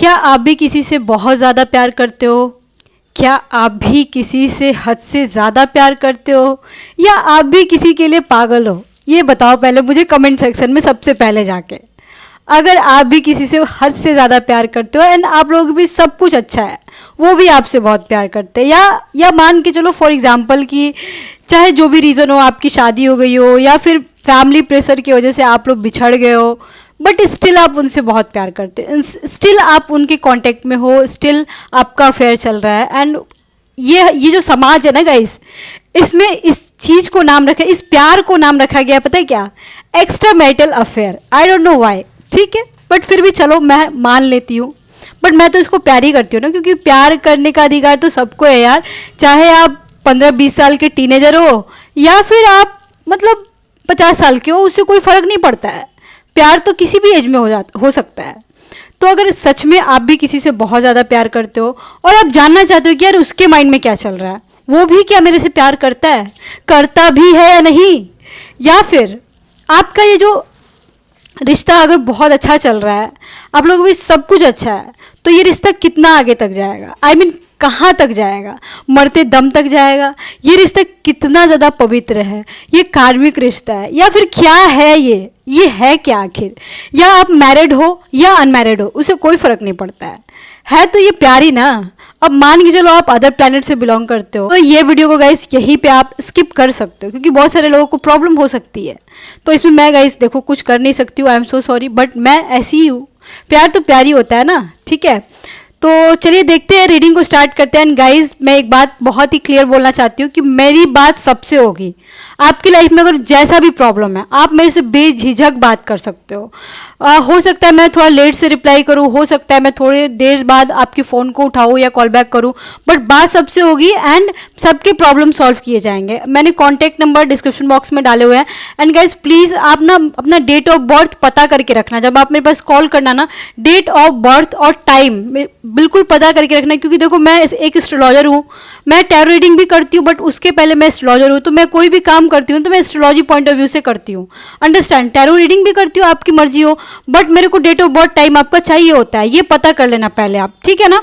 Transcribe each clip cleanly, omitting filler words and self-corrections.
क्या आप भी किसी से बहुत ज़्यादा प्यार करते हो? क्या आप भी किसी से हद से ज़्यादा प्यार करते हो, या आप भी किसी के लिए पागल हो? ये बताओ पहले मुझे कमेंट सेक्शन में सबसे पहले जाके। अगर आप भी किसी से हद से ज़्यादा प्यार करते हो एंड आप लोग भी सब कुछ अच्छा है, वो भी आपसे बहुत प्यार करते हैं, या मान के चलो फॉर एग्जांपल कि चाहे जो भी रीज़न हो, आपकी शादी हो गई हो या फिर फैमिली प्रेशर की वजह से आप लोग बिछड़ गए हो, बट स्टिल आप उनसे बहुत प्यार करते हैं, स्टिल आप उनके कांटेक्ट में हो, स्टिल आपका अफेयर चल रहा है। एंड ये जो समाज है ना गाइस, इसमें इस चीज़ को नाम रखा, इस प्यार को नाम रखा गया, पता है क्या? Extra marital affair. I don't know why, ठीक है, बट फिर भी चलो मैं मान लेती हूँ। बट मैं तो इसको प्यार ही करती हूँ ना, क्योंकि प्यार करने का अधिकार तो सबको है यार, चाहे आप 15-20 साल के टीनेजर हो या फिर आप मतलब 50 साल के हो, उससे कोई फ़र्क नहीं पड़ता है। प्यार तो किसी भी एज में हो सकता है। तो अगर सच में आप भी किसी से बहुत ज़्यादा प्यार करते हो और आप जानना चाहते हो कि यार उसके माइंड में क्या चल रहा है, वो भी क्या मेरे से प्यार करता है, करता भी है या नहीं, या फिर आपका ये जो रिश्ता अगर बहुत अच्छा चल रहा है, आप लोगों में सब कुछ अच्छा है, तो ये रिश्ता कितना आगे तक जाएगा? आई मीन कहाँ तक जाएगा? मरते दम तक जाएगा? ये रिश्ता कितना ज़्यादा पवित्र है? ये कार्मिक रिश्ता है या फिर क्या है? ये है क्या आखिर? या आप मैरिड हो या अनमैरिड हो, उसे कोई फ़र्क नहीं पड़ता है तो ये प्यार ही ना। अब मान के चलो आप अदर प्लैनेट से बिलोंग करते हो, तो ये वीडियो को गाइस यहीं पे आप स्किप कर सकते हो, क्योंकि बहुत सारे लोगों को प्रॉब्लम हो सकती है। तो इसमें मैं गाइस देखो कुछ कर नहीं सकती हूँ, I am so sorry, but मैं ऐसी ही हूँ। प्यार तो प्यार ही होता है ना, ठीक है। तो चलिए देखते हैं, रीडिंग को स्टार्ट करते हैं। एंड गाइज मैं एक बात बहुत ही क्लियर बोलना चाहती हूँ कि मेरी बात सबसे होगी। आपकी लाइफ में अगर जैसा भी प्रॉब्लम है, आप मेरे से बेझिझक बात कर सकते हो सकता है मैं थोड़ा लेट से रिप्लाई करूँ, हो सकता है मैं थोड़ी देर बाद आपके फ़ोन को उठाऊँ या कॉल बैक करूँ, बट बात सबसे होगी एंड सबके प्रॉब्लम सॉल्व किए जाएंगे। मैंने कॉन्टैक्ट नंबर डिस्क्रिप्शन बॉक्स में डाले हुए हैं। एंड गाइज प्लीज़ आप ना अपना डेट ऑफ बर्थ पता करके रखना, जब आप मेरे पास कॉल करना ना, डेट ऑफ बर्थ और टाइम बिल्कुल पता करके रखना, क्योंकि देखो मैं एक एस्ट्रोलॉजर हूँ, मैं टैरो रीडिंग भी करती हूँ, बट उसके पहले मैं एस्ट्रोलॉजर हूँ। तो मैं कोई भी काम करती हूँ तो मैं एस्ट्रोलॉजी पॉइंट ऑफ व्यू से करती हूँ, अंडरस्टैंड। टैरो रीडिंग भी करती हूँ, आपकी मर्जी हो, बट मेरे को डेट ऑफ बर्थ टाइम आपका चाहिए होता है, ये पता कर लेना पहले आप, ठीक है ना।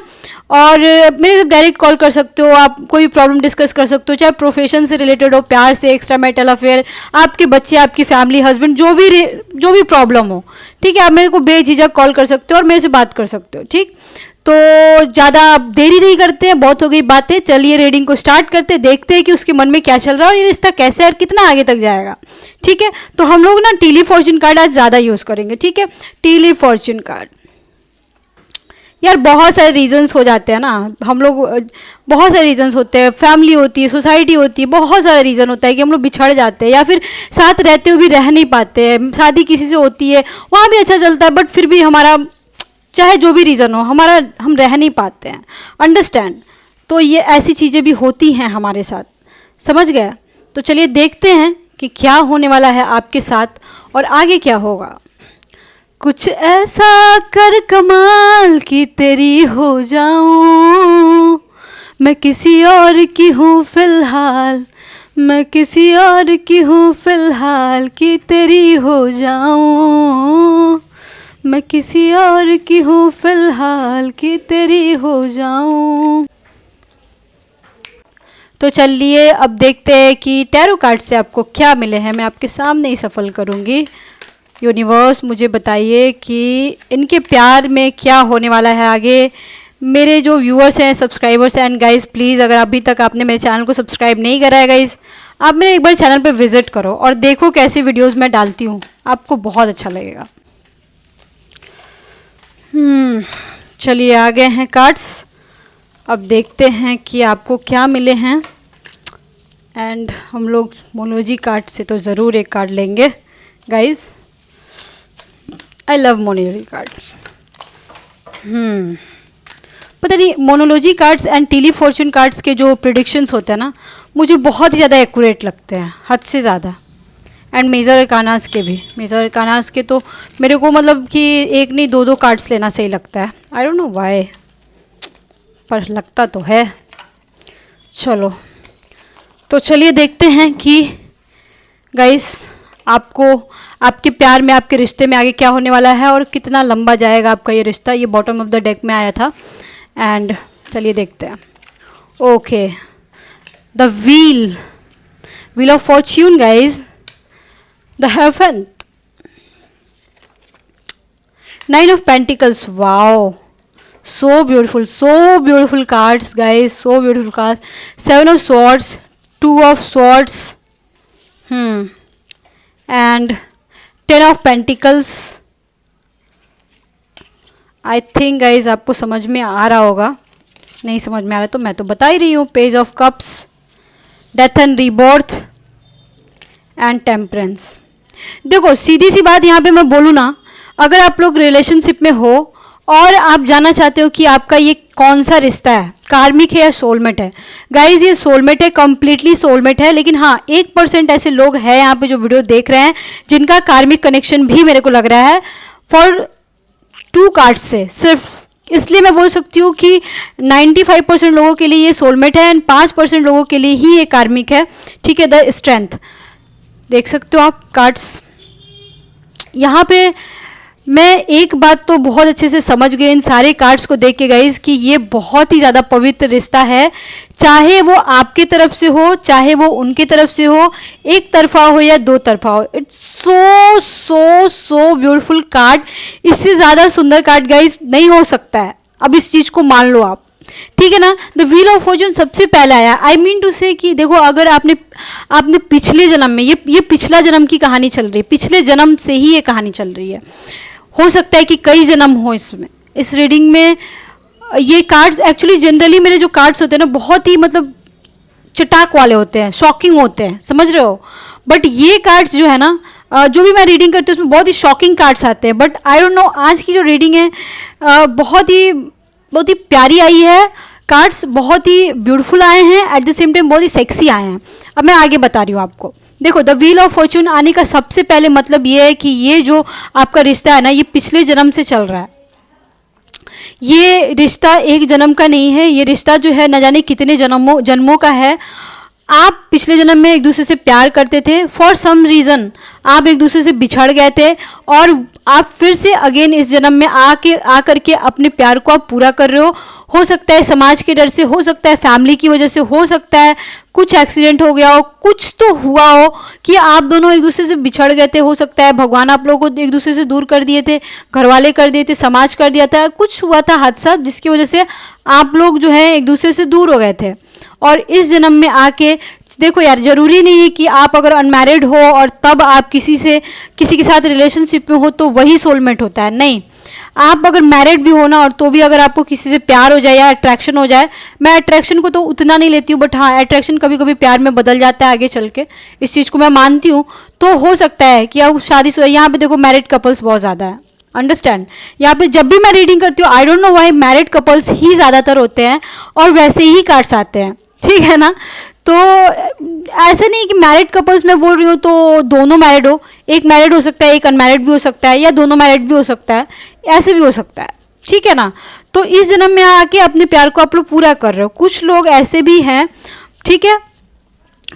और मेरे डायरेक्ट कॉल कर सकते हो, आप कोई प्रॉब्लम डिस्कस कर सकते हो, चाहे प्रोफेशन से रिलेटेड हो, प्यार से, एक्स्ट्रा मैरिटल अफेयर, आपके बच्चे, आपकी फैमिली, हस्बैंड, जो भी प्रॉब्लम हो, ठीक है, आप मेरे को बेझिझक कॉल कर सकते हो और मेरे से बात कर सकते हो, ठीक। तो ज़्यादा देरी नहीं करते हैं, बहुत हो गई बातें, चलिए रीडिंग को स्टार्ट करते हैं, देखते हैं कि उसके मन में क्या चल रहा है और ये रिश्ता कैसे और कितना आगे तक जाएगा, ठीक है। तो हम लोग ना टीली फॉर्च्यून कार्ड आज ज़्यादा यूज़ करेंगे, ठीक है। टीली फॉर्च्यून कार्ड, यार बहुत सारे रीजंस हो जाते हैं ना, हम लोग बहुत सारे रीजंस होते हैं, फैमिली होती है, सोसाइटी होती है, बहुत सारा रीज़न होता है कि हम लोग बिछड़ जाते हैं या फिर साथ रहते हुए भी रह नहीं पाते हैं। शादी किसी से होती है, वहाँ भी अच्छा चलता है, बट फिर भी हमारा चाहे जो भी रीज़न हो, हम रह नहीं पाते हैं, अंडरस्टैंड। तो ये ऐसी चीज़ें भी होती हैं हमारे साथ, समझ गए। तो चलिए देखते हैं कि क्या होने वाला है आपके साथ और आगे क्या होगा। कुछ ऐसा कर कमाल कि तेरी हो जाऊं, मैं किसी और की हूँ फिलहाल, मैं किसी और की हूँ फिलहाल कि तेरी हो जाऊं, मैं किसी और की हूँ फिलहाल कि तेरी हो जाऊं। तो चलिए अब देखते हैं कि टैरो कार्ड से आपको क्या मिले हैं। मैं आपके सामने ही सफल करूँगी। यूनिवर्स मुझे बताइए कि इनके प्यार में क्या होने वाला है आगे। मेरे जो व्यूअर्स हैं, सब्सक्राइबर्स हैं, एंड गाइस प्लीज़ अगर अभी तक आपने मेरे चैनल को सब्सक्राइब नहीं करा है गाइस, आप मेरे एक बार चैनल पे विजिट करो और देखो कैसी वीडियोस मैं डालती हूँ, आपको बहुत अच्छा लगेगा। चलिए आ गए हैं कार्ड्स, अब देखते हैं कि आपको क्या मिले हैं। एंड हम लोग मोनोलॉजी कार्ड से तो ज़रूर एक कार्ड लेंगे guys, I love moonology card. पता नहीं मोनोलॉजी कार्ड्स एंड टीली फॉर्च्यून कार्ड्स के जो प्रिडिक्शंस होते हैं ना, मुझे बहुत ही ज़्यादा एक्यूरेट लगते हैं, हद से ज़्यादा। एंड मेजर अरकानास के भी, मेजर अरकानास के तो मेरे को मतलब कि एक नहीं दो कार्ड्स लेना सही लगता है, आई डोंट नो व्हाई, पर लगता तो है। चलो तो चलिए देखते हैं कि गाइस आपको आपके प्यार में, आपके रिश्ते में आगे क्या होने वाला है और कितना लंबा जाएगा आपका ये रिश्ता। ये बॉटम ऑफ द डेक में आया था। एंड चलिए देखते हैं। Okay, the wheel of fortune guys, the seventh, 9 of Pentacles. Wow, so beautiful cards guys, so beautiful cards. 7 of Swords, 2 of Swords, and 10 of Pentacles. I think guys आपको समझ में आ रहा होगा, नहीं समझ में आ रहा तो मैं तो बता ही रही हूँ। Page of cups, death and rebirth and temperance. देखो सीधी सी बात यहाँ पे मैं बोलूँ ना, अगर आप लोग रिलेशनशिप में हो और आप जानना चाहते हो कि आपका ये कौन सा रिश्ता है, कार्मिक है या सोलमेट है, गाइज ये सोलमेट है, कंप्लीटली सोलमेट है। लेकिन हाँ 1% ऐसे लोग हैं यहाँ पे जो वीडियो देख रहे हैं जिनका कार्मिक कनेक्शन भी मेरे को लग रहा है फॉर 2 कार्ड्स से सिर्फ। इसलिए मैं बोल सकती हूँ कि 95% लोगों के लिए ये सोलमेट है एंड 5% लोगों के लिए ही ये कार्मिक है। ठीक है, द स्ट्रेंथ देख सकते हो आप कार्ड्स। यहाँ पे मैं एक बात तो बहुत अच्छे से समझ गई इन सारे कार्ड्स को देख के गाइस कि ये बहुत ही ज़्यादा पवित्र रिश्ता है, चाहे वो आपके तरफ से हो चाहे वो उनके तरफ से हो, एक तरफा हो या 2 तरफा हो। It's so so so beautiful card. इससे ज़्यादा सुंदर कार्ड गाइस नहीं हो सकता है। अब इस चीज़ को मान लो आप, ठीक है ना। द व्हील ऑफ फॉर्च्यून सबसे पहले आया। आई मीन टू से कि देखो अगर आपने पिछले जन्म में, ये पिछला जन्म की कहानी चल रही है, पिछले जन्म से ही ये कहानी चल रही है। हो सकता है कि कई जन्म हो इसमें, इस रीडिंग में। ये कार्ड्स एक्चुअली जनरली मेरे जो कार्ड्स होते हैं ना बहुत ही मतलब चटाक वाले होते हैं, शॉकिंग होते हैं, समझ रहे हो। बट ये कार्ड्स जो है ना, जो भी मैं रीडिंग करती हूँ उसमें बहुत ही शॉकिंग कार्ड्स आते हैं। बट आई डोंट नो आज की जो रीडिंग है बहुत ही प्यारी आई है। कार्ड्स बहुत ही ब्यूटीफुल आए हैं, एट द सेम टाइम बहुत ही सेक्सी आए हैं। अब मैं आगे बता रही हूँ आपको। देखो द व्हील ऑफ फॉर्च्यून आने का सबसे पहले मतलब ये है कि ये जो आपका रिश्ता है ना ये पिछले जन्म से चल रहा है। ये रिश्ता एक जन्म का नहीं है, ये रिश्ता जो है न जाने कितने जन्मों का है। आप पिछले जन्म में एक दूसरे से प्यार करते थे, फॉर सम रीज़न आप एक दूसरे से बिछड़ गए थे और आप फिर से अगेन इस जन्म में आ करके अपने प्यार को आप पूरा कर रहे हो सकता है समाज के डर से, हो सकता है फैमिली की वजह से, हो सकता है कुछ एक्सीडेंट हो गया हो, कुछ तो हुआ हो कि आप दोनों एक दूसरे से बिछड़ गए थे। हो सकता है भगवान आप लोगों को एक दूसरे से दूर कर दिए थे, घर वाले कर दिए थे, समाज कर दिया था, कुछ हुआ था हादसा जिसकी वजह से आप लोग जो है एक दूसरे से दूर हो गए थे। और इस जन्म में आके देखो यार, ज़रूरी नहीं है कि आप अगर अनमैरिड हो और तब आप किसी के साथ रिलेशनशिप में हो तो वही सोलमेट होता है। नहीं, आप अगर मैरिड भी हो ना और तो भी अगर आपको किसी से प्यार हो जाए या अट्रैक्शन हो जाए, मैं अट्रैक्शन को तो उतना नहीं लेती हूँ, बट हाँ अट्रैक्शन कभी कभी प्यार में बदल जाता है आगे चल के, इस चीज़ को मैं मानती हूँ। तो हो सकता है कि अब शादी यहाँ पे देखो मैरिड कपल्स बहुत ज़्यादा है, अंडरस्टैंड। यहाँ पे जब भी मैं रीडिंग करती हूँ I don't know why married couples ही ज़्यादातर होते हैं और वैसे ही कार्ड्स आते हैं, ठीक है ना। तो ऐसा नहीं कि मैरिड कपल्स मैं बोल रही हूँ तो दोनों मैरिड हो, एक मैरिड हो सकता है एक अनमैरिड भी हो सकता है, या दोनों मैरिड भी हो सकता है, ऐसे भी हो सकता है, ठीक है ना। तो इस जन्म में आके अपने प्यार को आप लोग पूरा कर रहे हो। कुछ लोग ऐसे भी हैं, ठीक है,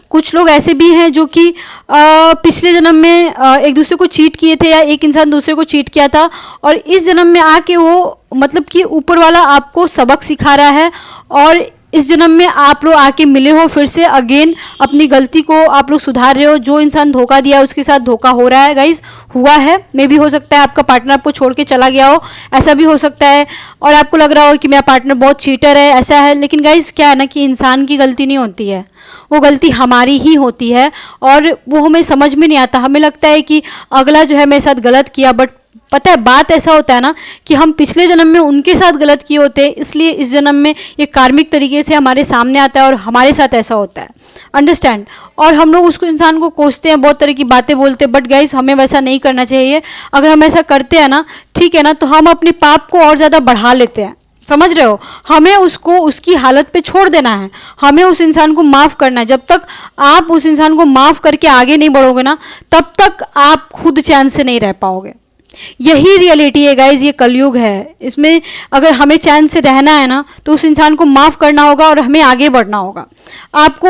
कुछ लोग ऐसे भी हैं जो कि पिछले जन्म में एक दूसरे को चीट किए थे या एक इंसान दूसरे को चीट किया था और इस जन्म में आके वो मतलब कि ऊपर वाला आपको सबक सिखा रहा है और इस जन्म में आप लोग आके मिले हो, फिर से अगेन अपनी गलती को आप लोग सुधार रहे हो। जो इंसान धोखा दिया है उसके साथ धोखा हो रहा है गाइज, हुआ है। मे भी हो सकता है आपका पार्टनर आपको छोड़ के चला गया हो, ऐसा भी हो सकता है, और आपको लग रहा हो कि मेरा पार्टनर बहुत चीटर है, ऐसा है। लेकिन गाइज क्या है ना कि इंसान की गलती नहीं होती है, वो गलती हमारी ही होती है और वो हमें समझ में नहीं आता। हमें लगता है कि अगला जो है मेरे साथ गलत किया, बट पता है बात ऐसा होता है ना कि हम पिछले जन्म में उनके साथ गलत किए होते हैं, इसलिए इस जन्म में ये कार्मिक तरीके से हमारे सामने आता है और हमारे साथ ऐसा होता है, अंडरस्टैंड। और हम लोग उसको इंसान को कोसते हैं, बहुत तरह की बातें बोलते हैं, बट गाइस हमें वैसा नहीं करना चाहिए। अगर हम ऐसा करते हैं ना, ठीक है ना, तो हम अपने पाप को और ज़्यादा बढ़ा लेते हैं, समझ रहे हो। हमें उसको उसकी हालत पे छोड़ देना है, हमें उस इंसान को माफ़ करना है। जब तक आप उस इंसान को माफ़ करके आगे नहीं बढ़ोगे ना, तब तक आप खुद चैन से नहीं रह पाओगे, यही रियलिटी है गाइज, ये कलयुग है। इसमें अगर हमें चैन से रहना है ना तो उस इंसान को माफ़ करना होगा और हमें आगे बढ़ना होगा। आपको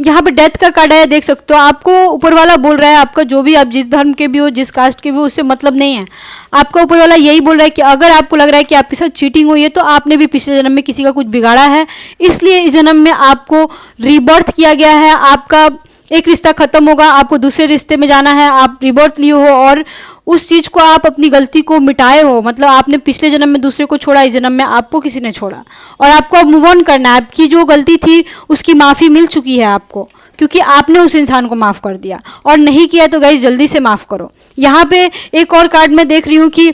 यहाँ पे डेथ का कार्ड है, देख सकते हो। आपको ऊपर वाला बोल रहा है, आपका जो भी, आप जिस धर्म के भी हो, जिस कास्ट के भी हो, उससे मतलब नहीं है। आपका ऊपर वाला यही बोल रहा है कि अगर आपको लग रहा है कि आपके साथ चीटिंग हुई है तो आपने भी पिछले जन्म में किसी का कुछ बिगाड़ा है, इसलिए इस जन्म में आपको रीबर्थ किया गया है। आपका एक रिश्ता खत्म होगा, आपको दूसरे रिश्ते में जाना है, आप रिबर्थ लिए हो और उस चीज़ को, आप अपनी गलती को मिटाए हो। मतलब आपने पिछले जन्म में दूसरे को छोड़ा, इस जन्म में आपको किसी ने छोड़ा और आपको अब मूव ऑन करना है। आपकी जो गलती थी उसकी माफ़ी मिल चुकी है आपको, क्योंकि आपने उस इंसान को माफ़ कर दिया। और नहीं किया तो गाइस जल्दी से माफ़ करो। यहाँ पे एक और कार्ड मैं देख रही हूँ कि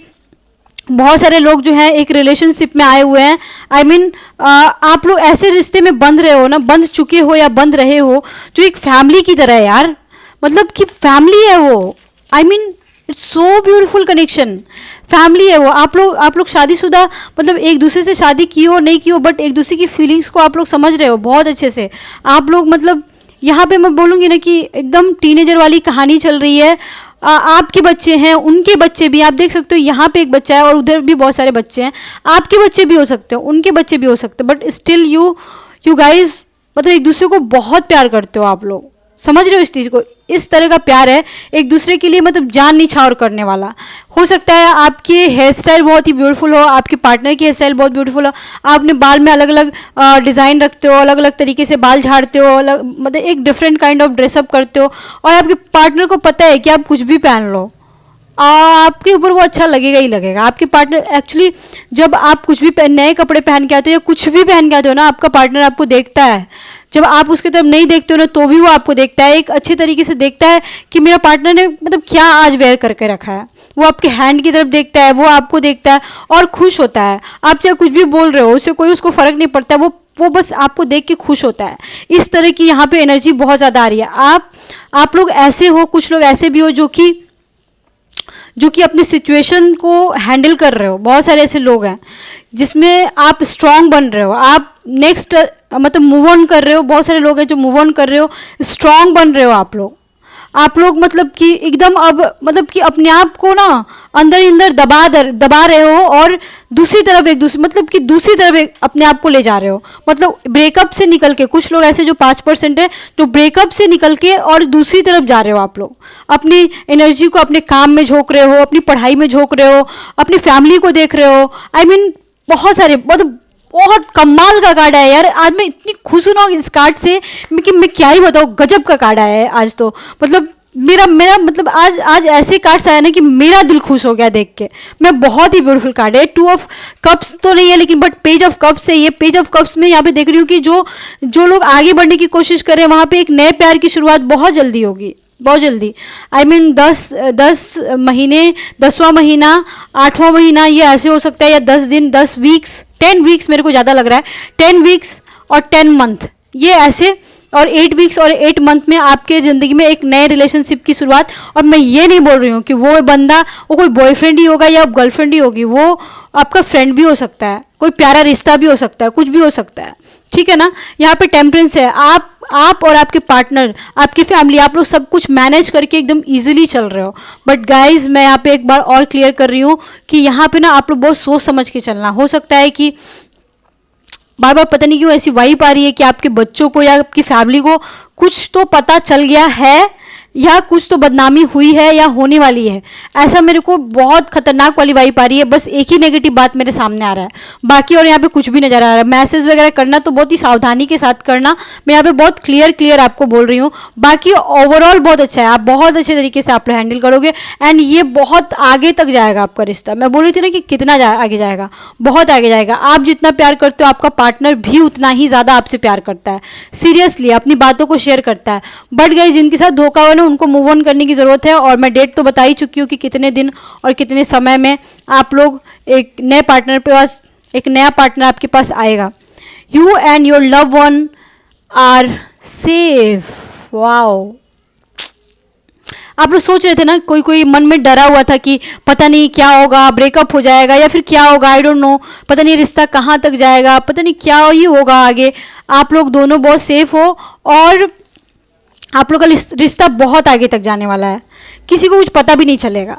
बहुत सारे लोग जो हैं एक रिलेशनशिप में आए हुए हैं। आई मीन आप लोग ऐसे रिश्ते में बंध रहे हो ना, बंध चुके हो या बंध रहे हो, जो एक फैमिली की तरह है यार। मतलब कि फैमिली है वो। I mean it's so beautiful connection, family है वो। आप लोग शादीशुदा, मतलब एक दूसरे से शादी की हो नहीं की हो, बट एक दूसरे की फीलिंग्स को आप लोग समझ रहे हो बहुत अच्छे से। आप लोग मतलब यहाँ पे मैं बोलूँगी ना कि एकदम टीनेजर वाली कहानी चल रही है। आपके बच्चे हैं, उनके बच्चे भी, आप देख सकते हो यहाँ पे एक बच्चा है और उधर भी बहुत सारे बच्चे हैं। आपके बच्चे भी हो सकते हो, उनके बच्चे भी हो सकते हो, बट स्टिल यू गाइज मतलब एक दूसरे को बहुत प्यार करते हो आप लोग। समझ रहे हो इस चीज़ को? इस तरह का प्यार है एक दूसरे के लिए, मतलब जान निछावर करने वाला। हो सकता है आपके हेयर स्टाइल बहुत ही ब्यूटीफुल हो, आपके पार्टनर की हेयर स्टाइल बहुत ब्यूटीफुल हो, आपने बाल में अलग अलग डिज़ाइन रखते हो, अलग अलग तरीके से बाल झाड़ते हो, अलग मतलब एक डिफरेंट काइंड ऑफ ड्रेसअप करते हो, और आपके पार्टनर को पता है कि आप कुछ भी पहन लो आपके ऊपर वो अच्छा लगेगा ही लगेगा। आपके पार्टनर एक्चुअली, जब आप कुछ भी नए कपड़े पहन के आते हो या कुछ भी पहन के आते हो ना, आपका पार्टनर आपको देखता है। जब आप उसकी तरफ नहीं देखते हो ना तो भी वो आपको देखता है, एक अच्छे तरीके से देखता है कि मेरा पार्टनर ने मतलब क्या आज वेयर करके रखा है। वो आपके हैंड की तरफ देखता है, वो आपको देखता है और खुश होता है। आप चाहे कुछ भी बोल रहे हो, उससे कोई उसको फर्क नहीं पड़ता, वो बस आपको देख के खुश होता है। इस तरह की यहाँ पे एनर्जी बहुत ज़्यादा आ रही है। आप लोग ऐसे हो, कुछ लोग ऐसे भी हो जो कि अपने सिचुएशन को हैंडल कर रहे हो। बहुत सारे ऐसे लोग हैं जिसमें आप स्ट्रांग बन रहे हो, आप नेक्स्ट मतलब मूव ऑन कर रहे हो। बहुत सारे लोग हैं जो मूव ऑन कर रहे हो, स्ट्रांग बन रहे हो आप लोग मतलब कि एकदम अब मतलब कि अपने आप को ना अंदर ही अंदर दबा रहे हो और दूसरी तरफ मतलब कि दूसरी तरफ अपने आप को ले जा रहे हो। मतलब ब्रेकअप से निकल के, कुछ लोग ऐसे जो 5% है जो ब्रेकअप से निकल के और दूसरी तरफ जा रहे हो। आप लोग अपनी एनर्जी को अपने काम में झोंक रहे हो, अपनी पढ़ाई में झोंक रहे हो, अपनी फैमिली को देख रहे हो। आई मीन बहुत सारे, मतलब बहुत कमाल का कार्ड है यार। आज मैं इतनी खुश हूँ ना इस कार्ड से कि मैं क्या ही बताऊँ, गजब का कार्ड आया है आज तो। मतलब मेरा मतलब आज ऐसे कार्ड्स आए ना कि मेरा दिल खुश हो गया देख के। मैं बहुत ही ब्यूटीफुल कार्ड है। 2 ऑफ कप्स तो नहीं है लेकिन बट पेज ऑफ कप्स है। ये पेज ऑफ कप्स में यहाँ पे देख रही हूँ कि जो लोग आगे बढ़ने की कोशिश कर रहे हैं वहाँ पे एक नए प्यार की शुरुआत बहुत जल्दी होगी, बहुत जल्दी। आई मीन 10 महीने, 10वां महीना, 8वां महीना, ये ऐसे हो सकता है, या 10 दिन, 10 वीक्स, 10 वीक्स मेरे को ज़्यादा लग रहा है, 10 वीक्स और 10 मंथ, ये ऐसे, और 8 वीक्स और 8 मंथ में आपके ज़िंदगी में एक नए रिलेशनशिप की शुरुआत। और मैं ये नहीं बोल रही हूँ कि वो बंदा वो कोई बॉयफ्रेंड ही होगा या गर्लफ्रेंड ही होगी, वो आपका फ्रेंड भी हो सकता है, कोई प्यारा रिश्ता भी हो सकता है, कुछ भी हो सकता है, ठीक है ना। यहाँ पे टेम्परेंस है। आप और आपके पार्टनर, आपकी फैमिली, आप लोग सब कुछ मैनेज करके एकदम इजीली चल रहे हो। बट गाइज मैं यहाँ पे एक बार और क्लियर कर रही हूँ कि यहाँ पे ना आप लोग बहुत सोच समझ के चलना। हो सकता है कि बार बार पता नहीं क्यों ऐसी वाइब आ रही है कि आपके बच्चों को या आपकी फैमिली को कुछ तो पता चल गया है या कुछ तो बदनामी हुई है या होने वाली है। ऐसा मेरे को बहुत खतरनाक वाली वाइब आ रही है। बस एक ही नेगेटिव बात मेरे सामने आ रहा है, बाकी और यहाँ पे कुछ भी नजर आ रहा है। मैसेज वगैरह करना तो बहुत ही सावधानी के साथ करना, मैं यहाँ पे बहुत क्लियर आपको बोल रही हूँ। बाकी ओवरऑल बहुत अच्छा है, आप बहुत अच्छे तरीके से आप हैंडल करोगे एंड ये बहुत आगे तक जाएगा आपका रिश्ता। मैं बोल रही थी ना कि कितना आगे जाएगा, बहुत आगे जाएगा। आप जितना प्यार करते हो आपका पार्टनर भी उतना ही ज़्यादा आपसे प्यार करता है, सीरियसली अपनी बातों को शेयर करता है। बट गाइस जिनके साथ धोखा हुआ ना उनको मूव ऑन करने की ज़रूरत है। और मैं डेट तो बता ही चुकी हूँ कि कितने दिन और कितने समय में आप लोग एक नए पार्टनर के पास, एक नया पार्टनर आपके पास आएगा। You and your love one are safe. Wow, आप लोग सोच रहे थे ना, कोई मन में डरा हुआ था कि पता नहीं क्या होगा, ब्रेकअप हो जाएगा या फिर क्या होगा, आई डोंट नो, पता नहीं रिश्ता कहाँ तक जाएगा, पता नहीं क्या ही होगा आगे। आप लोग दोनों बहुत सेफ हो और आप लोग का रिश्ता बहुत आगे तक जाने वाला है, किसी को कुछ पता भी नहीं चलेगा।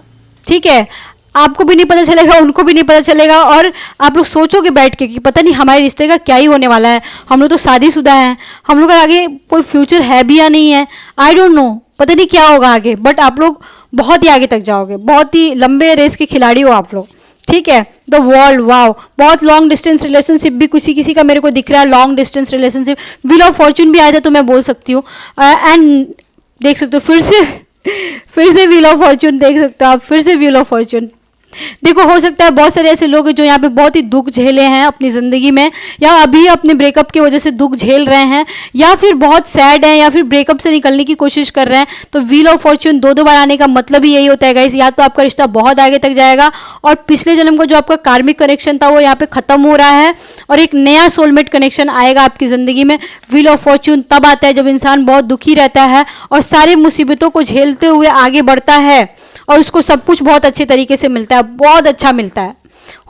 ठीक है, आपको भी नहीं पता चलेगा, उनको भी नहीं पता चलेगा, और आप लोग सोचोगे बैठ के कि पता नहीं हमारे रिश्ते का क्या ही होने वाला है, हम लोग तो शादीशुदा हैं, हम लोग का आगे कोई फ्यूचर है भी या नहीं है, आई डोंट नो, पता नहीं क्या होगा आगे, बट आप लोग बहुत ही आगे तक जाओगे, बहुत ही लंबे रेस के खिलाड़ी हो आप लोग, ठीक है। द वर्ल्ड, वाओ, बहुत लॉन्ग डिस्टेंस रिलेशनशिप भी किसी किसी का मेरे को दिख रहा है, long distance relationship, wheel of Fortune भी आया था तो मैं बोल सकती हूँ, एंड देख सकते हो फिर से व्हील ऑफ फॉर्चून देख सकते हो आप, फिर से व्हील ऑफ फॉर्चून। देखो, हो सकता है बहुत सारे ऐसे लोग हैं जो यहाँ पे बहुत ही दुख झेले हैं अपनी ज़िंदगी में, या अभी अपने ब्रेकअप की वजह से दुख झेल रहे हैं, या फिर बहुत सैड हैं, या फिर ब्रेकअप से निकलने की कोशिश कर रहे हैं। तो व्हील ऑफ फॉर्च्यून दो बार आने का मतलब ही यही होता है गाइस, या तो आपका रिश्ता बहुत आगे तक जाएगा और पिछले जन्म का जो आपका कार्मिक कनेक्शन था वो यहाँ पे खत्म हो रहा है, और एक नया सोलमेट कनेक्शन आएगा आपकी ज़िंदगी में। व्हील ऑफ फॉर्च्यून तब आता है जब इंसान बहुत दुखी रहता है और सारी मुसीबतों को झेलते हुए आगे बढ़ता है, और उसको सब कुछ बहुत अच्छे तरीके से मिलता है, बहुत अच्छा मिलता है।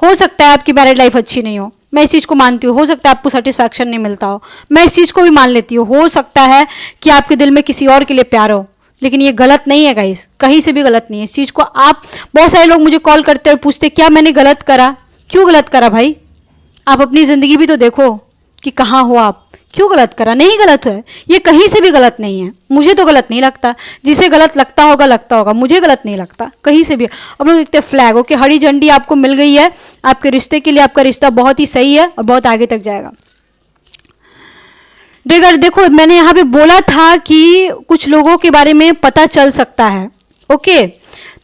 हो सकता है आपकी मैरिड लाइफ अच्छी नहीं हो, मैं इस चीज़ को मानती हूँ, हो सकता है आपको सेटिस्फैक्शन नहीं मिलता हो, मैं इस चीज़ को भी मान लेती हूँ, हो सकता है कि आपके दिल में किसी और के लिए प्यार हो, लेकिन ये गलत नहीं है गाइस, कहीं से भी गलत नहीं है इस चीज़ को। आप, बहुत सारे लोग मुझे कॉल करते और पूछते क्या मैंने गलत करा, क्यों गलत करा भाई, आप अपनी ज़िंदगी भी तो देखो कि कहाँ हो आप, क्यों गलत करा, नहीं गलत है, ये कहीं से भी गलत नहीं है, मुझे तो गलत नहीं लगता, जिसे गलत लगता होगा, मुझे गलत नहीं लगता कहीं से भी। अब लोग देखते फ्लैग, ओके, हरी झंडी आपको मिल गई है आपके रिश्ते के लिए, आपका रिश्ता बहुत ही सही है और बहुत आगे तक जाएगा। देखो, मैंने यहाँ पे बोला था कि कुछ लोगों के बारे में पता चल सकता है, ओके,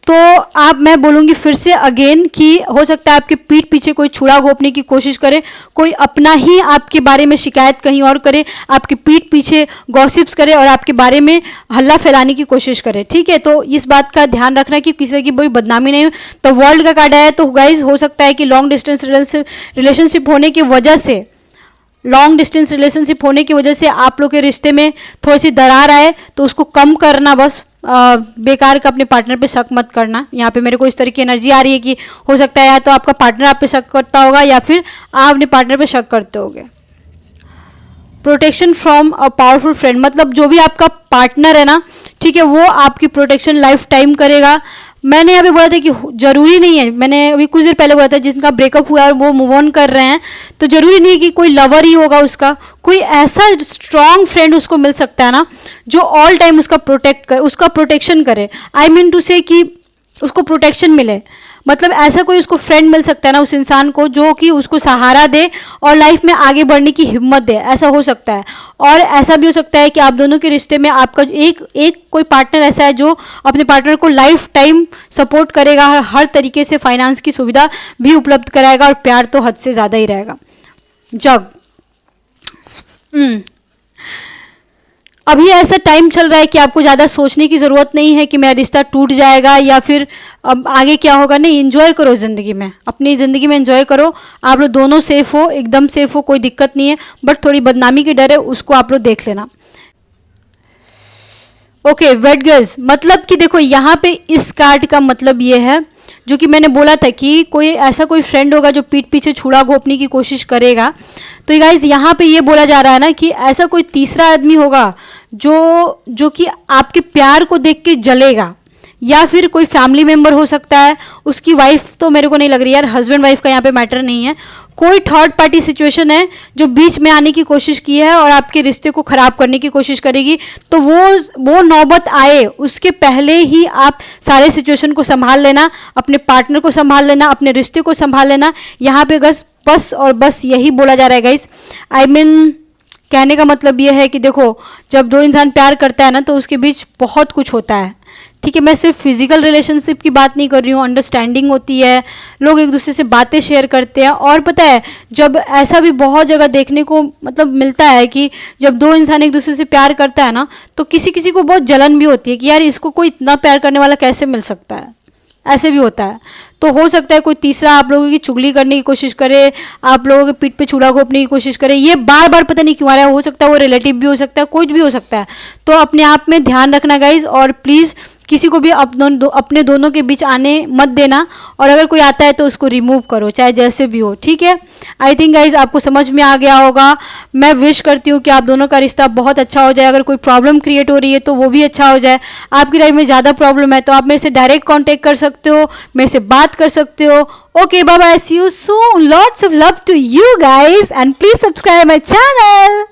तो आप, मैं बोलूँगी फिर से अगेन कि हो सकता है आपके पीठ पीछे कोई छुरा घोंपने की कोशिश करे, कोई अपना ही आपके बारे में शिकायत कहीं और करे, आपके पीठ पीछे गॉसिप्स करे और आपके बारे में हल्ला फैलाने की कोशिश करे, ठीक है। तो इस बात का ध्यान रखना कि किसी की कोई बदनामी नहीं हो। तो वर्ल्ड का कार्ड आया, तो गाइज हो सकता है कि लॉन्ग डिस्टेंस रिलेशनशिप होने की वजह से, लॉन्ग डिस्टेंस रिलेशनशिप होने की वजह से आप लोग के रिश्ते में थोड़ी सी दरार आए, तो उसको कम करना, बस बेकार का अपने पार्टनर पे शक मत करना। यहाँ पे मेरे को इस तरह की एनर्जी आ रही है कि हो सकता है या तो आपका पार्टनर आप पे शक करता होगा या फिर आप अपने पार्टनर पे शक करते होगे। Protection from a powerful friend, मतलब जो भी आपका पार्टनर है ना, ठीक है, वो आपकी प्रोटेक्शन लाइफ टाइम करेगा। मैंने यहाँ पे बोला था कि जरूरी नहीं है, मैंने अभी कुछ देर पहले बोला था जिनका ब्रेकअप हुआ है और वो मूव ऑन कर रहे हैं, तो जरूरी नहीं है कि कोई लवर ही होगा उसका, कोई ऐसा स्ट्रॉन्ग फ्रेंड उसको मिल सकता है ना जो ऑल टाइम उसका उसका प्रोटेक्शन करे। आई मीन टू से कि उसको प्रोटेक्शन मिले, मतलब ऐसा कोई उसको फ्रेंड मिल सकता है ना उस इंसान को जो कि उसको सहारा दे और लाइफ में आगे बढ़ने की हिम्मत दे, ऐसा हो सकता है। और ऐसा भी हो सकता है कि आप दोनों के रिश्ते में आपका एक कोई पार्टनर ऐसा है जो अपने पार्टनर को लाइफ टाइम सपोर्ट करेगा, हर तरीके से फाइनेंस की सुविधा भी उपलब्ध कराएगा और प्यार तो हद से ज़्यादा ही रहेगा। जग, अभी ऐसा टाइम चल रहा है कि आपको ज़्यादा सोचने की ज़रूरत नहीं है कि मेरा रिश्ता टूट जाएगा या फिर अब आगे क्या होगा, नहीं, एंजॉय करो ज़िंदगी में, अपनी ज़िंदगी में एंजॉय करो। आप लोग दोनों सेफ हो, एकदम सेफ हो, कोई दिक्कत नहीं है, बट थोड़ी बदनामी की डर है, उसको आप लोग देख लेना। ओके, वेट गर्ल्स, मतलब कि देखो यहाँ पे इस कार्ड का मतलब ये है जो कि मैंने बोला था कि कोई ऐसा कोई फ्रेंड होगा जो पीठ पीछे छुरा घोंपने की कोशिश करेगा। तो गाइस यहाँ पे ये बोला जा रहा है ना कि ऐसा कोई तीसरा आदमी होगा जो कि आपके प्यार को देख के जलेगा, या फिर कोई फैमिली मेम्बर हो सकता है, उसकी वाइफ तो मेरे को नहीं लग रही यार, हस्बैंड वाइफ का यहाँ पे मैटर नहीं है, कोई थर्ड पार्टी सिचुएशन है जो बीच में आने की कोशिश की है और आपके रिश्ते को खराब करने की कोशिश करेगी। तो वो नौबत आए उसके पहले ही आप सारे सिचुएशन को संभाल लेना, अपने पार्टनर को संभाल लेना, अपने रिश्ते को संभाल लेना। यहाँ पे बस और बस यही बोला जा रहा है गाइस। आई मीन कहने का मतलब ये है कि देखो, जब दो इंसान प्यार करता है ना तो उसके बीच बहुत कुछ होता है, ठीक है। मैं सिर्फ फिजिकल रिलेशनशिप की बात नहीं कर रही हूँ, अंडरस्टैंडिंग होती है, लोग एक दूसरे से बातें शेयर करते हैं। और पता है, जब ऐसा भी बहुत जगह देखने को मतलब मिलता है कि जब दो इंसान एक दूसरे से प्यार करता है ना तो किसी किसी को बहुत जलन भी होती है कि यार इसको कोई इतना प्यार करने वाला कैसे मिल सकता है, ऐसे भी होता है। तो हो सकता है कोई तीसरा आप लोगों की चुगली करने की कोशिश करे, आप लोगों के पीठ पे छुरा घोंपने की कोशिश करे, ये बार बार पता नहीं क्यों आ रहा है। हो सकता है वो रिलेटिव भी हो सकता है, कुछ भी हो सकता है। तो अपने आप में ध्यान रखना गाइज, और प्लीज़ किसी को भी अपने दोनों के बीच आने मत देना, और अगर कोई आता है तो उसको रिमूव करो, चाहे जैसे भी हो, ठीक है। आई थिंक गाइज आपको समझ में आ गया होगा। मैं विश करती हूँ कि आप दोनों का रिश्ता बहुत अच्छा हो जाए। अगर कोई प्रॉब्लम क्रिएट हो रही है तो वो भी अच्छा हो जाए। आपकी लाइफ में ज़्यादा प्रॉब्लम है तो आप मेरे से डायरेक्ट कॉन्टेक्ट कर सकते हो, मेरे से बात कर सकते हो। Okay, bye bye, see you soon, lots of love to you guys and please subscribe my channel.